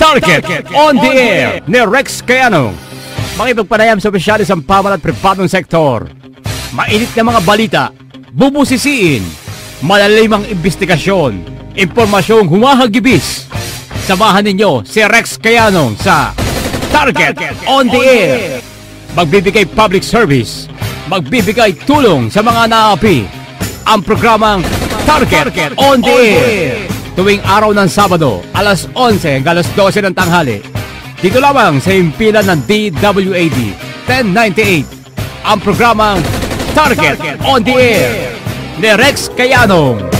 Target on the air ni Rex Cayano. Makipagpanayam sa opisyalis ng pamahalaan at pribadong sektor. Mainit na mga balita, bubusisiin, malalimang investigasyon, impormasyong humahagibis. Samahan ninyo si Rex Cayano sa Target on the air. Magbibigay public service, magbibigay tulong sa mga naapi. Ang programang Target on the air. Tuwing araw ng Sabado, alas 11 hanggang alas 12 ng tanghali. Dito lamang sa himpilan ng DWAD 1098. Ang programang Target on the Air ni Rex Cayano.